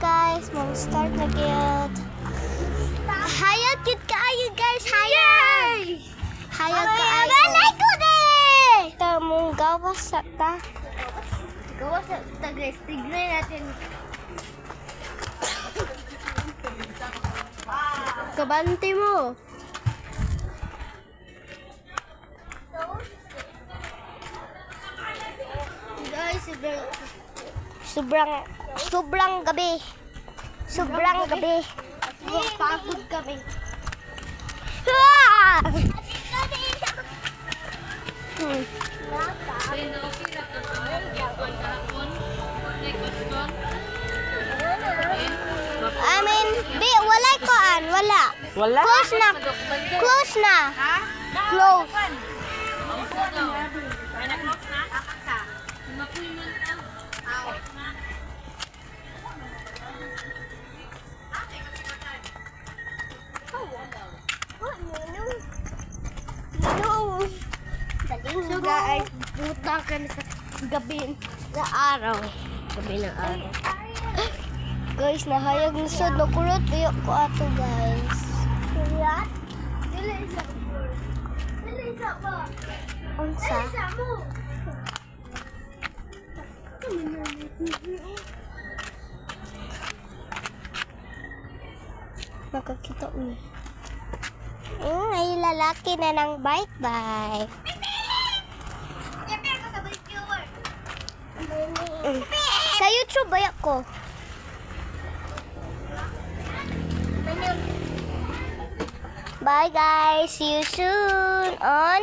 guys, mag-start na gyud. Hayag gyud kaayo guys, hayag. Hayag kaayo. Balay ko din. Tamong gawas sa ta. Gawa sa guys, tignan natin. Kabante mo. Guys, Sobrang gabi. Sobrang gabi. pagod kami. Ah! I mean, di, walay ko an, wala. Wala. Close na. Close na. Close. So guys, puta kami sa gabi na araw. Gabi na araw. Guys, nahayag na sa nakulot. Ayok ko ato, guys. Kuya? Dili isa. Dili isa ba? Unsa? Isa mo. Nakakita ulit. Ay, lalaki na ng bike-bike. Sa YouTube ba ko? Bye guys, see you soon on